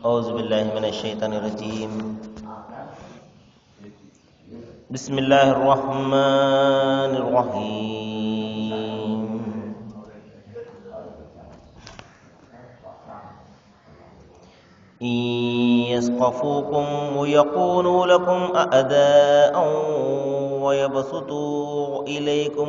أعوذ بالله من الشيطان الرجيم. بسم الله الرحمن الرحيم. إن يثقفوكم ويكونوا لكم أعداء ويبسطوا إليكم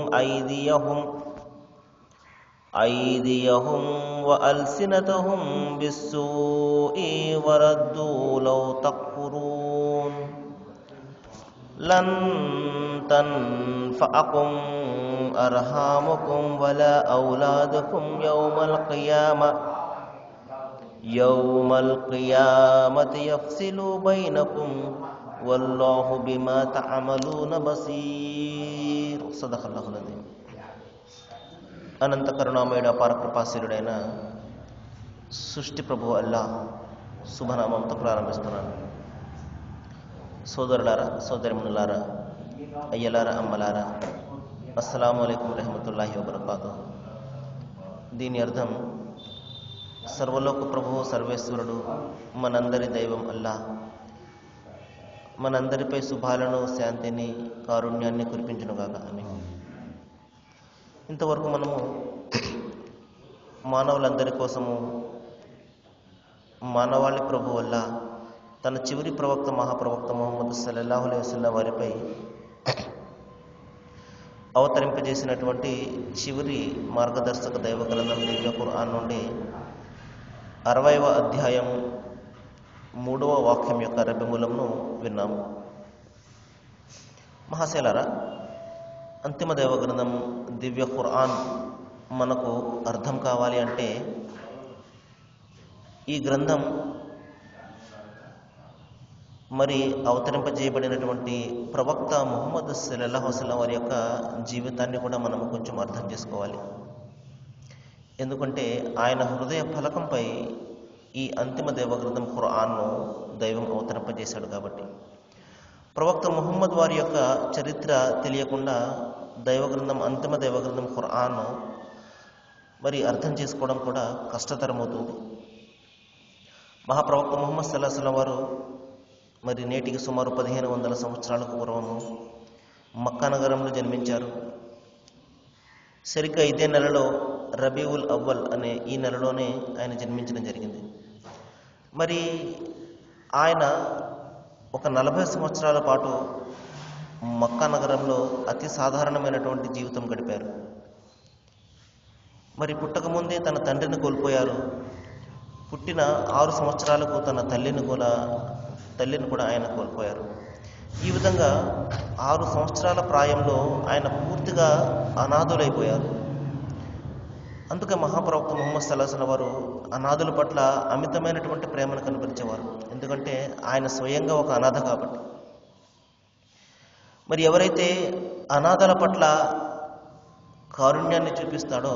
أيديهم وألسنتهم بالسوء وردوا لو تكفرون لن تنفعكم أرحامكم ولا أولادكم يوم القيامة يفصل بينكم والله بما تعملون بصير. صدق الله العظيم. అనంత కరుణామయుడు అపార కృపాశీలుడైన సృష్టి ప్రభు అల్లాహ్ శుభనామంతో ప్రారంభిస్తున్నాను. సోదరులారా, సోదరిమణులారా, అయ్యలారా, అమ్మలారా, అస్సలాము అలైకుం రహమతుల్లాహి వబరకాతుహు. దీని అర్థం, సర్వలోక ప్రభువు సర్వేశ్వరుడు మనందరి దైవం అల్లాహ్ మనందరిపై శుభాలను, శాంతిని, కారుణ్యాన్ని కురిపించునుగాక. ఆమీన్. ఇంతవరకు మనము మానవులందరి కోసము మానవాళి ప్రభు వల్ల తన చివరి ప్రవక్త మహాప్రవక్త ముహమ్మద్ సల్లల్లాహు అలైహి వసల్లం వారిపై అవతరింపజేసినటువంటి చివరి మార్గదర్శక దైవ గ్రంథం దివ్య ఖురాన్ నుండి 60వ అధ్యాయం 3వ వాక్యం యొక్క అరబీ మూలంను విన్నాము. మహాశయులారా, అంతిమ దైవ గ్రంథం దివ్య ఖురాన్ మనకు అర్థం కావాలి అంటే ఈ గ్రంథం మరి అవతరింపజేయబడినటువంటి ప్రవక్త ముహమ్మద్ సల్లల్లాహు అలైహి వసల్లం వారి యొక్క జీవితాన్ని కూడా మనం కొంచెం అర్థం చేసుకోవాలి. ఎందుకంటే ఆయన హృదయ ఫలకంపై ఈ అంతిమ దైవ గ్రంథం ఖురాన్ను దైవం అవతరింపజేశాడు కాబట్టి ప్రవక్త ముహమ్మద్ వారి యొక్క చరిత్ర తెలియకుండా దైవగ్రంథం, అంతిమ దైవగ్రంథం ఖురాన్ మరి అర్థం చేసుకోవడం కూడా కష్టతరమవుతుంది. మహాప్రవక్త ముహమ్మద్ సల్లల్లాహు అలైహి వసల్లం వారు మరి నేటికి సుమారు 1500 సంవత్సరాలకు పూర్వము మక్కా నగరంలో జన్మించారు. సరిగ్గా ఇదే నెలలో రబీఉల్ అవ్వల్ అనే ఈ నెలలోనే ఆయన జన్మించడం జరిగింది. మరి ఆయన ఒక 40 సంవత్సరాల పాటు మక్కా నగరంలో అతి సాధారణమైనటువంటి జీవితం గడిపారు. మరి పుట్టకముందే తన తండ్రిని కోల్పోయారు. పుట్టిన 6 సంవత్సరాలకు తన తల్లిని కూడా ఆయన కోల్పోయారు. ఈ విధంగా 6 సంవత్సరాల ప్రాయంలో ఆయన పూర్తిగా అనాథులైపోయారు. అందుకే మహాప్రవక్త ముహమ్మద్ సల్లల్లాహు అలైహి వసల్లం వారు అనాథుల పట్ల అమితమైనటువంటి ప్రేమను కనబరిచేవారు. ఎందుకంటే ఆయన స్వయంగా ఒక అనాథ కాబట్టి. మరి ఎవరైతే అనాథల పట్ల కారుణ్యాన్ని చూపిస్తాడో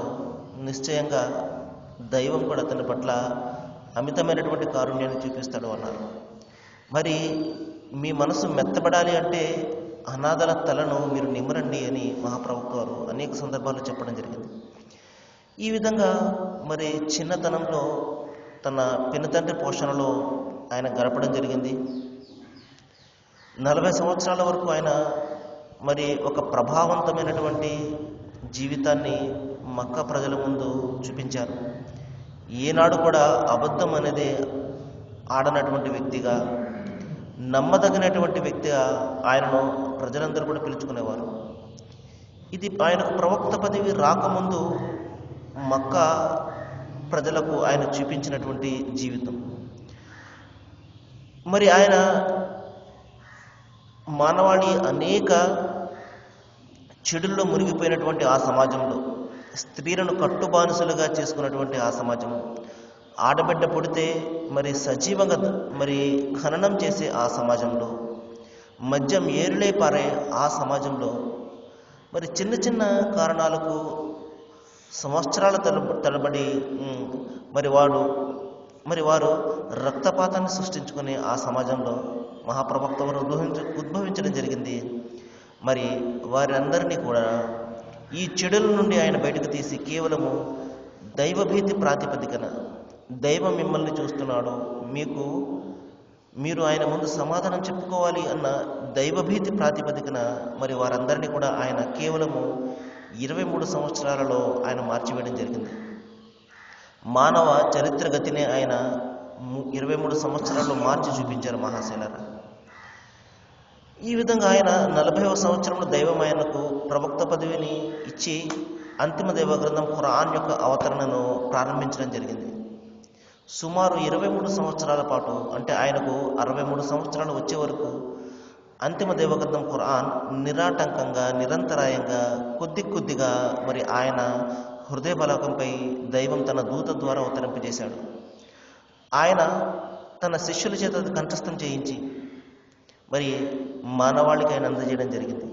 నిశ్చయంగా దైవం కూడా అతని పట్ల అమితమైనటువంటి కారుణ్యాన్ని చూపిస్తాడు అన్నారు. మరి మీ మనసు మెత్తబడాలి అంటే అనాథల తలను మీరు నిమ్మరండి అని మహాప్రవక్త వారు అనేక సందర్భాల్లో చెప్పడం జరిగింది. ఈ విధంగా మరి చిన్నతనంలో తన పినతండ్రి పోషణలో ఆయన గడపడం జరిగింది. 40 సంవత్సరాల వరకు ఆయన మరి ఒక ప్రభావవంతమైనటువంటి జీవితాన్ని మక్కా ప్రజల ముందు చూపించారు. ఏనాడు కూడా అబద్ధం అనేది ఆడనటువంటి వ్యక్తిగా, నమ్మదగినటువంటి వ్యక్తిగా ఆయనను ప్రజలందరూ కూడా పిలుచుకునేవారు. ఇది ఆయనకు ప్రవక్త పదవి రాకముందు మక్కా ప్రజలకు ఆయన చూపించినటువంటి జీవితం. మరి ఆయన మానవాళి అనేక చెడుల్లో మునిగిపోయినటువంటి ఆ సమాజంలో, స్త్రీలను కట్టుబానిసలుగా చేసుకున్నటువంటి ఆ సమాజం, ఆడబిడ్డ పుడితే మరి సజీవంగా మరి ఖననం చేసే ఆ సమాజంలో, మద్యం ఏరులై పారే ఆ సమాజంలో మరి చిన్న చిన్న కారణాలకు సంవత్సరాల తరబడి మరి వారు రక్తపాతాన్ని సృష్టించుకునే ఆ సమాజంలో మహాప్రవక్త వారు ఉద్భవించడం జరిగింది. మరి వారందరినీ కూడా ఈ చెడుల నుండి ఆయన బయటకు తీసి కేవలము దైవభీతి ప్రాతిపదికన దైవం మిమ్మల్ని చూస్తున్నాడు, మీరు ఆయన ముందు సమాధానం చెప్పుకోవాలి అన్న దైవభీతి ప్రాతిపదికన మరి వారందరినీ కూడా ఆయన కేవలము 23 సంవత్సరాలలో ఆయన మార్చివేయడం జరిగింది. మానవ చరిత్ర గతినే ఆయన 23 సంవత్సరాల్లో మార్చి చూపించారు మహాశైలారా. ఈ విధంగా ఆయన 40వ సంవత్సరంలో దైవం ఆయనకు ప్రవక్త పదవిని ఇచ్చి అంతిమ దైవ గ్రంథం ఖురాన్ యొక్క అవతరణను ప్రారంభించడం జరిగింది. సుమారు 23 సంవత్సరాల పాటు, అంటే ఆయనకు 63 సంవత్సరాలు వచ్చే వరకు అంతిమ దైవ గ్రంథం ఖురాన్ నిరాటంకంగా నిరంతరాయంగా కొద్దిగా మరి ఆయన హృదయ బలకంపై దైవం తన దూత ద్వారా అవతరింపజేశాడు. ఆయన తన శిష్యుల చేత కంఠస్థం చేయించి మరి మానవాళికి ఆయన అందజేయడం జరిగింది.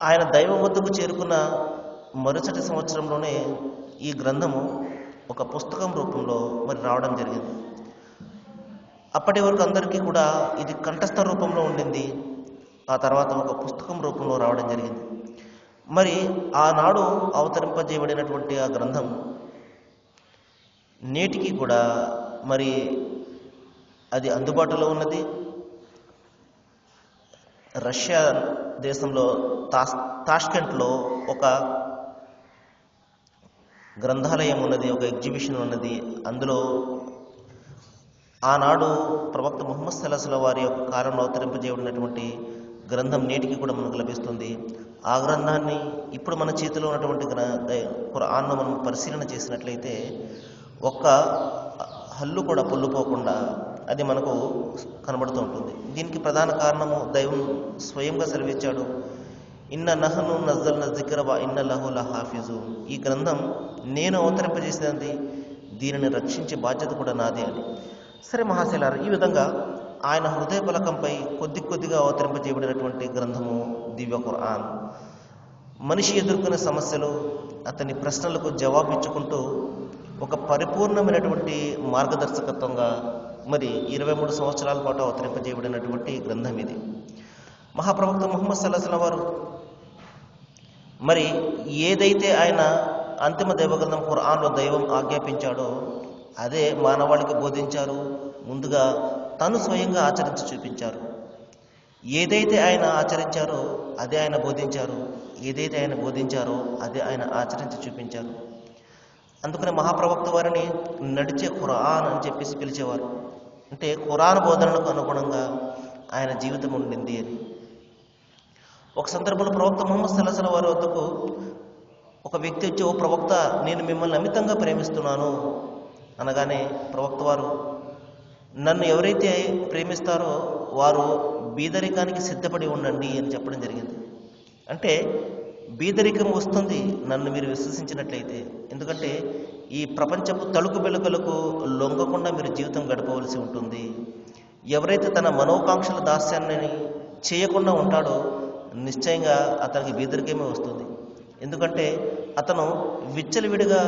ఆయన దైవం వద్దకు చేరుకున్న మరుసటి సంవత్సరంలోనే ఈ గ్రంథము ఒక పుస్తకం రూపంలో మరి రావడం జరిగింది. అప్పటి వరకు అందరికీ కూడా ఇది కంఠస్థ రూపంలో ఉండింది. ఆ తర్వాత ఒక పుస్తకం రూపంలో రావడం జరిగింది. మరి ఆనాడు అవతరింపజేయబడినటువంటి ఆ గ్రంథం నేటికి కూడా మరి అది అందుబాటులో ఉన్నది. రష్యా దేశంలో తాష్కెంట్లో ఒక గ్రంథాలయం ఉన్నది, ఒక ఎగ్జిబిషన్ ఉన్నది. అందులో ఆనాడు ప్రవక్త ముహమ్మద్ సల్లల్లాహు వారి యొక్క కాలంలో అవతరింపజేయబడినటువంటి గ్రంథం నేటికి కూడా మనకు లభిస్తుంది. ఆ గ్రంథాన్ని ఇప్పుడు మన చేతిలో ఉన్నటువంటి ఖురాన్ను మనం పరిశీలన చేసినట్లయితే ఒక్క హల్లు కూడా పొల్లుపోకుండా అది మనకు కనబడుతూ ఉంటుంది. దీనికి ప్రధాన కారణము దైవం స్వయంగా సెలవిచ్చాడు, ఇన్న నహను నజ్జల్న జిక్ర వ ఇన్న లహు లహాఫిజు. ఈ గ్రంథం నేను అవతరింపజేసినది, దీనిని రక్షించే బాధ్యత కూడా నాదే అని. సరే మహాశైలారా, ఈ విధంగా ఆయన హృదయ పలకంపై కొద్దిగా అవతరింపజేయబడినటువంటి గ్రంథము దివ్య ఖురాన్. మనిషి ఎదుర్కొనే సమస్యలు, అతని ప్రశ్నలకు జవాబిచ్చుకుంటూ ఒక పరిపూర్ణమైనటువంటి మార్గదర్శకత్వంగా మరి 23 సంవత్సరాల పాటు అవతరింపజేయబడినటువంటి గ్రంథం ఇది. మహాప్రవక్త ముహమ్మద్ సల్లల్లాహు అలైహి వారు మరి ఏదైతే ఆయన అంతిమ దైవగ్రంథం ఖురాన్లో దైవం ఆజ్ఞాపించాడో అదే మానవాళికి బోధించారు. ముందుగా తను స్వయంగా ఆచరించి చూపించారు. ఏదైతే ఆయన ఆచరించారో అదే ఆయన బోధించారు, ఏదైతే ఆయన బోధించారో అదే ఆయన ఆచరించి చూపించారు. అందుకనే మహాప్రవక్త వారిని నడిచే ఖురాన్ అని చెప్పేసి పిలిచేవారు. అంటే ఖురాన్ బోధనలకు అనుగుణంగా ఆయన జీవితం ఉండింది అని. ఒక సందర్భంలో ప్రవక్త ముహమ్మద్ సల్లల్లాహు అలైహి వారి వద్దకు ఒక వ్యక్తి వచ్చి, ఓ ప్రవక్త, నేను మిమ్మల్ని అమితంగా ప్రేమిస్తున్నాను అనగానే ప్రవక్త వారు, నన్ను ఎవరైతే ప్రేమిస్తారో వారు బీదరికానికి సిద్ధపడి ఉండండి అని చెప్పడం జరిగింది. అంటే బీదరికం వస్తుంది నన్ను మీరు విశ్వసించినట్లయితే. ఎందుకంటే ఈ ప్రపంచపు తలుకు బెలుకలకు లొంగకుండా మీరు జీవితం గడపవలసి ఉంటుంది. ఎవరైతే తన మనోకాంక్షల దాస్యాన్ని చేయకుండా ఉంటాడో నిశ్చయంగా అతనికి బీదరికమే వస్తుంది. ఎందుకంటే అతను విచ్చలవిడిగా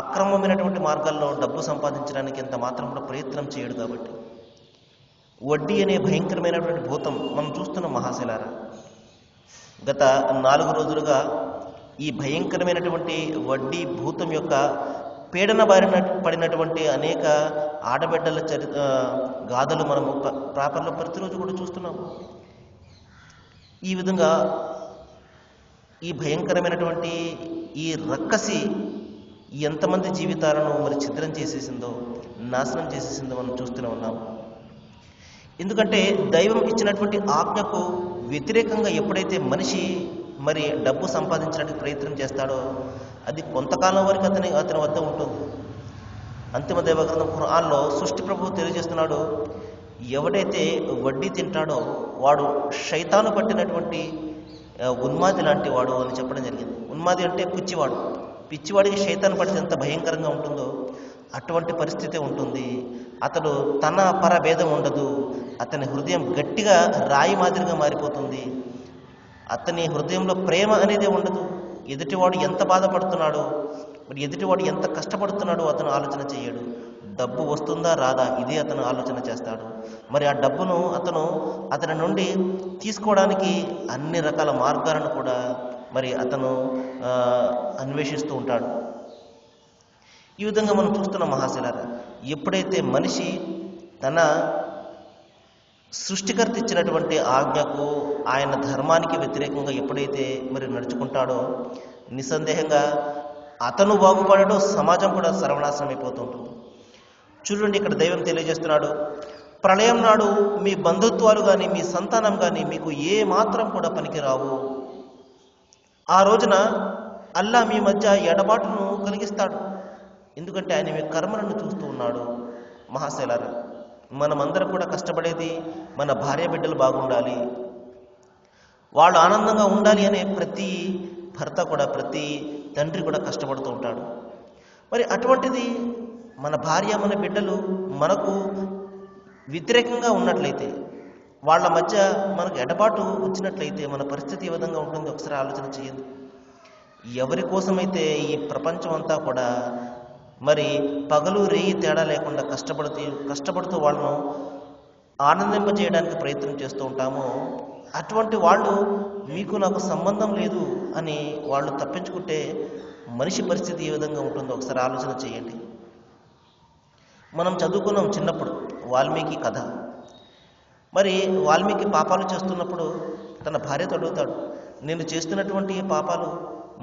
అక్రమమైనటువంటి మార్గాల్లో డబ్బు సంపాదించడానికి ఎంత మాత్రం కూడా ప్రయత్నం చేయడు. కాబట్టి వడ్డీ అనే భయంకరమైనటువంటి భూతం మనం చూస్తున్నాం మహాశైలారా. గత 4 రోజులుగా ఈ భయంకరమైనటువంటి వడ్డీ భూతం యొక్క పీడన బారిన పడినటువంటి అనేక ఆడబిడ్డల గాథలు మనము పేపర్లో ప్రతిరోజు కూడా చూస్తున్నాము. ఈ విధంగా ఈ భయంకరమైనటువంటి ఈ రక్కసి ఎంతమంది జీవితాలను మరి ఛిద్రం చేసేసిందో, నాశనం చేసేసిందో మనం చూస్తూనే ఉన్నాం. ఎందుకంటే దైవం ఇచ్చినటువంటి ఆజ్ఞకు వ్యతిరేకంగా ఎప్పుడైతే మనిషి మరి డబ్బు సంపాదించడానికి ప్రయత్నం చేస్తాడో అది కొంతకాలం వరకు అతని వద్ద ఉంటుంది. అంతిమ దైవగ్రంథం ఖురాన్లో సృష్టి ప్రభువు తెలియజేస్తున్నాడు, ఎవడైతే వడ్డీ తింటాడో వాడు శైతాను పట్టినటువంటి ఉన్మాది లాంటి వాడు అని చెప్పడం జరిగింది. ఉన్మాది అంటే పిచ్చివాడు. పిచ్చివాడికి శైతాను పడితే ఎంత భయంకరంగా ఉంటుందో అటువంటి పరిస్థితి ఉంటుంది. అతడు తన పరభేదం ఉండదు. అతని హృదయం గట్టిగా రాయి మాదిరిగా మారిపోతుంది. అతని హృదయంలో ప్రేమ అనేది ఉండదు. ఎదుటివాడు ఎంత బాధపడుతున్నాడో, మరి ఎదుటివాడు ఎంత కష్టపడుతున్నాడో అతను ఆలోచన చేయడు. డబ్బు వస్తుందా రాదా ఇదే అతను ఆలోచన చేస్తాడు. మరి ఆ డబ్బును అతని నుండి తీసుకోవడానికి అన్ని రకాల మార్గాలను కూడా మరి అతను అన్వేషిస్తూ ఉంటాడు. ఈ విధంగా మనం చూస్తున్నాం మహాశిలారా. ఎప్పుడైతే మనిషి తన సృష్టికర్త ఇచ్చినటువంటి ఆజ్ఞకు, ఆయన ధర్మానికి వ్యతిరేకంగా ఎప్పుడైతే మరి నడుచుకుంటాడో నిస్సందేహంగా అతను బాగుపడటం, సమాజం కూడా సర్వనాశనం అయిపోతుంటుంది. చూడండి, ఇక్కడ దైవం తెలియజేస్తున్నాడు, ప్రళయం నాడు మీ బంధుత్వాలు కానీ మీ సంతానం కానీ మీకు ఏ మాత్రం కూడా పనికిరావు. ఆ రోజున అల్లా మీ మధ్య ఎడబాటును కలిగిస్తాడు. ఎందుకంటే ఆయన మీ కర్మలను చూస్తూ ఉన్నాడు. మహాశైలారా, మనమందరం కూడా కష్టపడేది మన భార్య బిడ్డలు బాగుండాలి, వాళ్ళు ఆనందంగా ఉండాలి అనే ప్రతి భర్త కూడా, ప్రతి తండ్రి కూడా కష్టపడుతూ ఉంటాడు. మరి అటువంటిది మన భార్య, మన బిడ్డలు మనకు వ్యతిరేకంగా ఉన్నట్లయితే, వాళ్ళ మధ్య మనకు ఎడబాటు వచ్చినట్లయితే మన పరిస్థితి ఏ విధంగా ఉంటుంది ఒకసారి ఆలోచన చేయండి. ఎవరి కోసమైతే ఈ ప్రపంచం అంతా కూడా మరి పగలు రేయి తేడా లేకుండా కష్టపడుతూ వాళ్ళను ఆనందింపజేయడానికి ప్రయత్నం చేస్తూ ఉంటామో, అటువంటి వాళ్ళు మీకు నాకు సంబంధం లేదు అని వాళ్ళు తప్పించుకుంటే మనిషి పరిస్థితి ఏ విధంగా ఉంటుందో ఒకసారి ఆలోచన చేయండి. మనం చదువుకున్నాం చిన్నప్పుడు వాల్మీకి కథ. మరి వాల్మీకి పాపాలు చేస్తున్నప్పుడు తన భార్యతో అడుగుతాడు, నేను చేస్తున్నటువంటి ఈ పాపాలు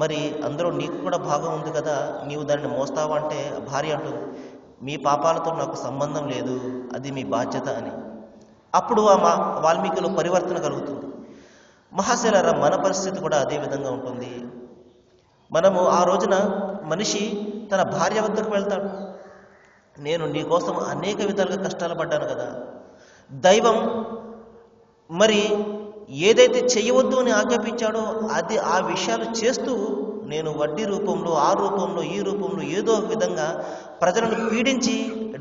మరి అందులో నీకు కూడా భాగం ఉంది కదా, నీవు దాన్ని మోస్తావా అంటే భార్య అంటుంది, మీ పాపాలతో నాకు సంబంధం లేదు, అది మీ బాధ్యత అని. అప్పుడు ఆ వాల్మీకిలో పరివర్తన కలుగుతుంది. మహాశైలారా, మన పరిస్థితి కూడా అదే విధంగా ఉంటుంది. మనము ఆ రోజున మనిషి తన భార్య వద్దకు వెళ్తాడు, నేను నీకోసం అనేక విధాలుగా కష్టాలు పడ్డాను కదా. దైవం మరి ఏదైతే చేయవద్దు అని ఆజ్ఞాపించాడో అది ఆ విషయాలు చేస్తూ నేను వడ్డీ రూపంలో, ఆ రూపంలో, ఈ రూపంలో ఏదో ఒక విధంగా ప్రజలను పీడించి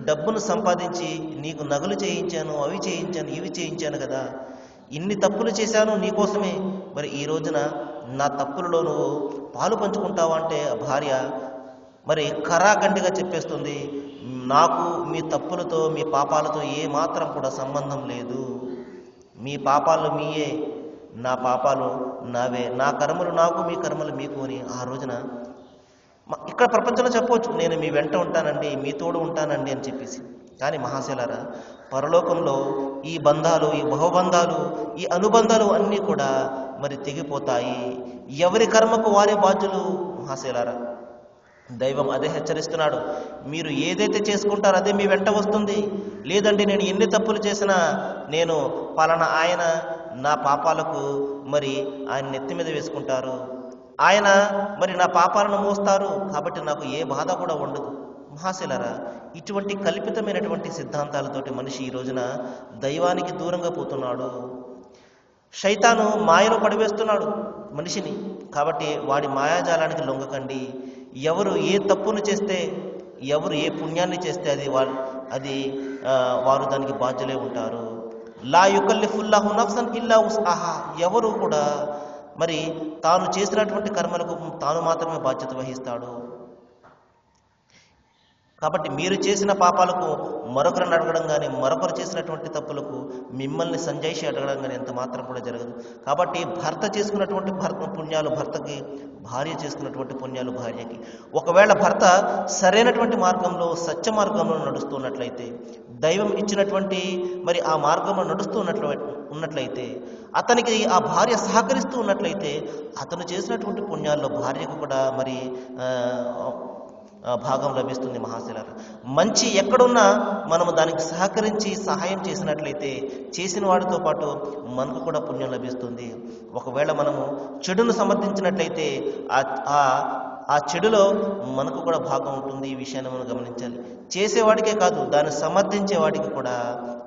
డబ్బును సంపాదించి నీకు నగలు చేయించాను, అవి చేయించాను, ఇవి చేయించాను కదా, ఇన్ని తప్పులు చేశాను నీకోసమే. మరి ఈ రోజున నా తప్పులలో నువ్వు పాలు పంచుకుంటావా అంటే భార్య మరి కరాఖండిగా చెప్పేస్తుంది, నాకు మీ తప్పులతో, మీ పాపాలతో ఏ మాత్రం కూడా సంబంధం లేదు. మీ పాపాలు మీయే, నా పాపాలు నావే, నా కర్మలు నాకు, మీ కర్మలు మీకు అని ఆ రోజున ఇక్కడ ప్రపంచంలో చెప్పవచ్చు, నేను మీ వెంట ఉంటానండి, మీ తోడు ఉంటానండి అని చెప్పేసి. కానీ మహాశైలారా, పరలోకంలో ఈ బంధాలు, ఈ బహుబంధాలు, ఈ అనుబంధాలు అన్నీ కూడా మరి తెగిపోతాయి. ఎవరి కర్మకు వారే బాధ్యులు. మహాశైలారా, దైవం అదే హెచ్చరిస్తున్నాడు, మీరు ఏదైతే చేసుకుంటారో అదే మీ వెంట వస్తుంది. లేదంటే నేను ఎన్ని తప్పులు చేసినా నేను పలానా ఆయన నా పాపాలకు మరి ఆయన నెత్తి మీద వేసుకుంటారు, ఆయన మరి నా పాపాలను మోస్తారు, కాబట్టి నాకు ఏ బాధ కూడా ఉండదు. మహాశైలారా, ఇటువంటి కల్పితమైనటువంటి సిద్ధాంతాలతోటి మనిషి ఈ రోజున దైవానికి దూరంగా పోతున్నాడు. శైతాను మాయలో పడివేస్తున్నాడు మనిషిని. కాబట్టి వాడి మాయాజాలానికి లొంగకండి. ఎవరు ఏ తప్పును చేస్తే, ఎవరు ఏ పుణ్యాన్ని చేస్తే వారు దానికి బాధ్యులే ఉంటారు. లా యుకల్లిఫుల్లాహు నఫ్సన్ ఇల్లా ఉస్ఆహా. ఎవరు కూడా మరి తాను చేసినటువంటి కర్మలకు తాను మాత్రమే బాధ్యత వహిస్తాడు. కాబట్టి మీరు చేసిన పాపాలకు మరొకరిని అడగడం కానీ, మరొకరు చేసినటువంటి తప్పులకు మిమ్మల్ని సంజాయిషి అడగడం కానీ ఎంత మాత్రం కూడా జరగదు. కాబట్టి భర్త చేసుకున్నటువంటి పుణ్యాలు భర్తకి, భార్య చేసుకున్నటువంటి పుణ్యాలు భార్యకి. ఒకవేళ భర్త సరైనటువంటి మార్గంలో, సత్య మార్గంలో నడుస్తున్నట్లయితే, దైవం ఇచ్చినటువంటి మరి ఆ మార్గంలో ఉన్నట్లయితే, అతనికి ఆ భార్య సహకరిస్తూ ఉన్నట్లయితే, అతను చేసినటువంటి పుణ్యాల్లో భార్యకు కూడా మరి భాగం లభిస్తుంది. మహాశైలారా, మంచి ఎక్కడున్నా మనము దానికి సహకరించి సహాయం చేసినట్లయితే, చేసిన వాడితో పాటు మనకు కూడా పుణ్యం లభిస్తుంది. ఒకవేళ మనము చెడును సమర్థించినట్లయితే ఆ చెడులో మనకు కూడా భాగం ఉంటుంది. ఈ విషయాన్ని మనం గమనించాలి. చేసేవాడికే కాదు, దాన్ని సమర్థించేవాడికి కూడా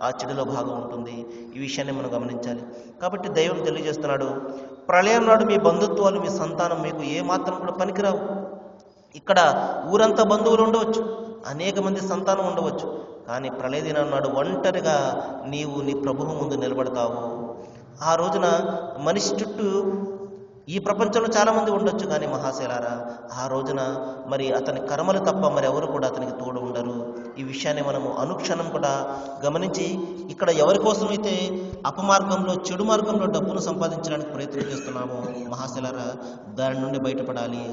ఆ చెడులో భాగం ఉంటుంది. ఈ విషయాన్ని మనం గమనించాలి. కాబట్టి దైవం తెలియజేస్తున్నాడు, ప్రళయం నాడు మీ బంధుత్వాలు, మీ సంతానం మీకు ఏ మాత్రం కూడా పనికిరావు. ఇక్కడ ఊరంతా బంధువులు ఉండవచ్చు, అనేక మంది సంతానం ఉండవచ్చు, కానీ ప్రళయ దినం నాడు ఒంటరిగా నీవు నీ ప్రభువు ముందు నిలబడతావు. ఆ రోజున మనిషి చుట్టూ ఈ ప్రపంచంలో చాలామంది ఉండొచ్చు, కానీ మహాశైలారా, ఆ రోజున మరి అతని కర్మలు తప్ప మరి ఎవరు కూడా అతనికి తోడు ఉండరు. ఈ విషయాన్ని మనము అనుక్షణం కూడా గమనించి ఇక్కడ ఎవరి కోసమైతే అపమార్గంలో చెడు మార్గంలో డబ్బును సంపాదించడానికి ప్రయత్నం చేస్తున్నామో మహాశిలారా దాని నుండి బయటపడాలి.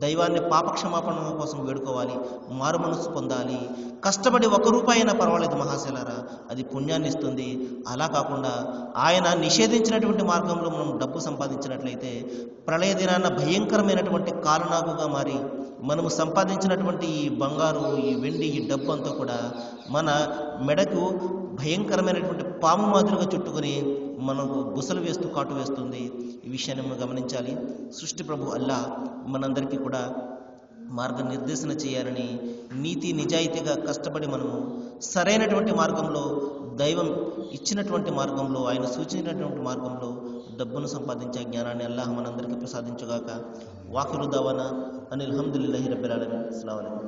దైవాన్ని పాపక్షమాపణ కోసం వేడుకోవాలి, మారు మనసు పొందాలి. కష్టపడి 1 రూపాయి అయినా పర్వాలేదు మహాశిలారా, అది పుణ్యాన్ని ఇస్తుంది. అలా కాకుండా ఆయన నిషేధించినటువంటి మార్గంలో మనం డబ్బు సంపాదించినట్లయితే ప్రళయ దినాన భయంకరమైనటువంటి కాలనాగుగా మారి మనము సంపాదించినటువంటి ఈ బంగారు, ఈ వెండి, ఈ డబ్బు అంతా కూడా మన మెడకు భయంకరమైనటువంటి పాము మాదిరిగా చుట్టుకొని మనకు బుసలు వేస్తూ కాటు వేస్తుంది. ఈ విషయాన్ని మనం గమనించాలి. సృష్టి ప్రభు అల్లా మనందరికీ కూడా మార్గనిర్దేశన చేయాలని, నీతి నిజాయితీగా కష్టపడి మనము సరైనటువంటి మార్గంలో, దైవం ఇచ్చినటువంటి మార్గంలో, ఆయన సూచించినటువంటి మార్గంలో డబ్బును సంపాదించే జ్ఞానాన్ని అల్లాహ్ మనందరికీ ప్రసాదించుగాక. వాఖిరు దావానా అనిల్ హమ్దులిల్లాహి రబ్బిల్ ఆలమీన్. అస్సలాము అలైకుం.